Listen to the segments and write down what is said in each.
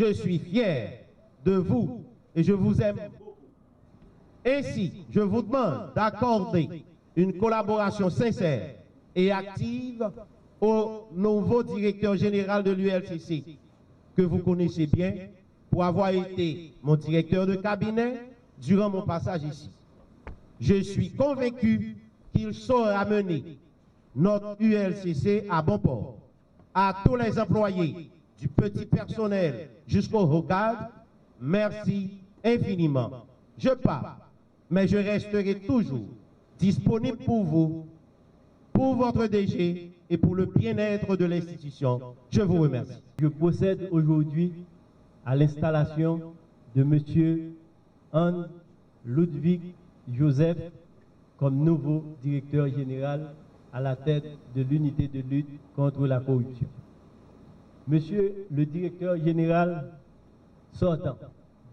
je suis fier de vous et je vous aime beaucoup. Ainsi, je vous demande d'accorder une collaboration sincère et active au nouveau directeur général de l'ULCC, que vous connaissez bien, pour avoir été mon directeur de cabinet durant mon passage ici. Je suis convaincu qu'il saura mener notre ULCC à bon port. À tous les employés, du petit personnel jusqu'au haut cadre, merci infiniment. Je pars, mais je resterai toujours disponible pour vous, pour votre DG et pour le bien-être de l'institution. Je vous remercie. Je procède aujourd'hui à l'installation de M. Anne Ludwig Joseph comme nouveau directeur général à la tête de l'unité de lutte contre la corruption. Monsieur le directeur général sortant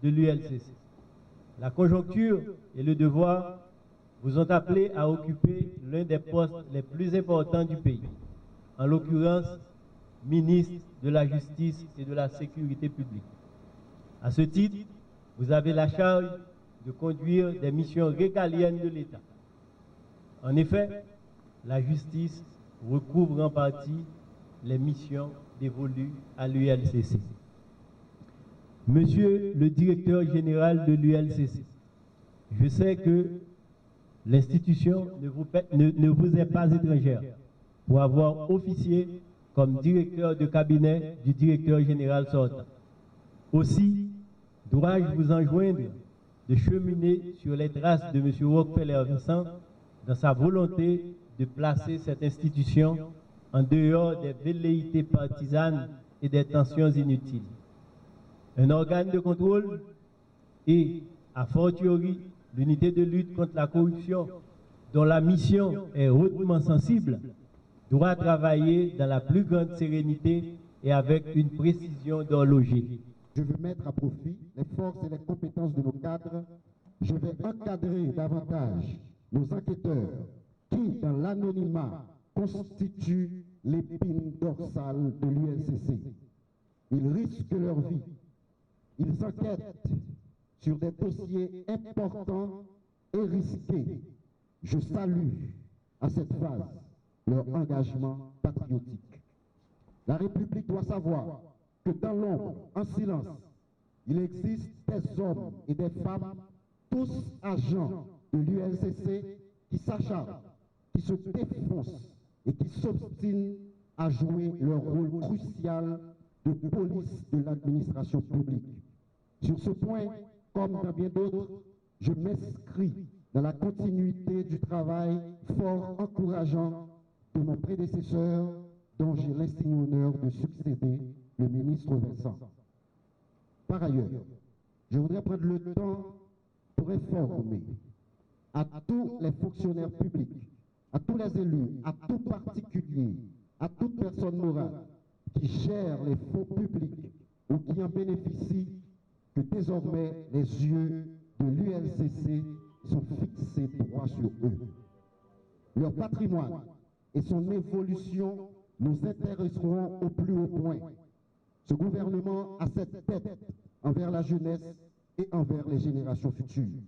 de l'ULCC, la conjoncture et le devoir vous ont appelé à occuper l'un des postes les plus importants du pays, en l'occurrence ministre de la Justice et de la Sécurité publique. À ce titre, vous avez la charge de conduire des missions régaliennes de l'État. En effet, la justice recouvre en partie les missions dévolues à l'ULCC. Monsieur le directeur général de l'ULCC, je sais que l'institution ne vous est pas étrangère pour avoir officié comme directeur de cabinet du directeur général sortant. Aussi, dois-je vous enjoindre de cheminer sur les traces de M. Rockefeller Vincent dans sa volonté de placer cette institution en dehors des velléités partisanes et des tensions inutiles. Un organe de contrôle et, a fortiori, l'unité de lutte contre la corruption, dont la mission est hautement sensible, doit travailler dans la plus grande sérénité et avec une précision d'horloger. Je veux mettre à profit les forces et les compétences de nos cadres. Je vais encadrer davantage nos enquêteurs qui, dans l'anonymat, constituent l'épine dorsale de l'ULCC. Ils risquent leur vie. Ils enquêtent sur des dossiers importants et risqués. Je salue à cette phase leur engagement patriotique. La République doit savoir que dans l'ombre, en silence, il existe des hommes et des femmes, tous agents de l'ULCC, qui s'acharnent, qui se défoncent et qui s'obstinent à jouer leur rôle crucial de police de l'administration publique. Sur ce point, comme dans bien d'autres, je m'inscris dans la continuité du travail fort encourageant de mon prédécesseur, dont j'ai l'insigne honneur de succéder, le ministre Vincent. Par ailleurs, je voudrais prendre le temps pour informer à tous les fonctionnaires publics, à tous les élus, à tout particulier, à toute personne morale qui gère les fonds publics ou qui en bénéficie, que désormais les yeux de l'ULCC sont fixés droit sur eux. Leur patrimoine et son évolution nous intéresseront au plus haut point. Ce gouvernement a cette tête envers la jeunesse et envers les générations futures.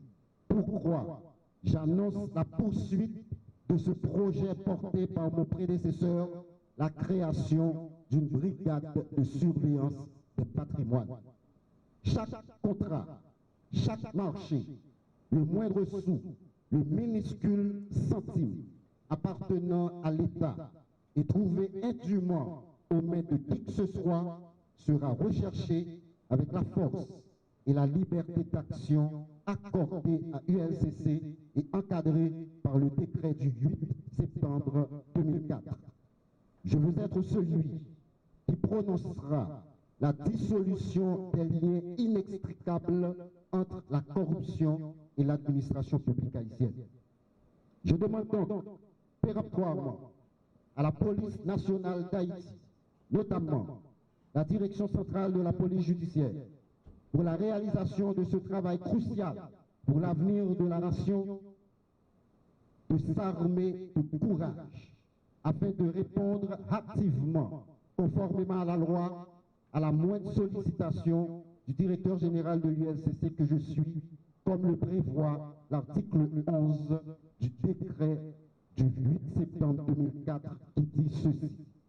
Pourquoi j'annonce la poursuite de ce projet porté par mon prédécesseur, la création d'une brigade de surveillance des patrimoines. Chaque contrat, chaque marché, le moindre sou, le minuscule centime appartenant à l'État et trouvé indûment aux mains de qui que ce soit sera recherché avec la force et la liberté d'action accordée à ULCC et encadrée par le décret du 8 septembre 2004. Je veux être celui qui prononcera la dissolution des liens inextricables entre la corruption et l'administration publique haïtienne. Je demande donc péremptoirement à la police nationale d'Haïti, notamment la direction centrale de la police judiciaire, pour la réalisation de ce travail crucial pour l'avenir de la nation, de s'armer de courage afin de répondre activement, conformément à la loi, à la moindre sollicitation du directeur général de l'UNCC que je suis, comme le prévoit l'article 11 du décret du 8 septembre 2004 qui dit ceci.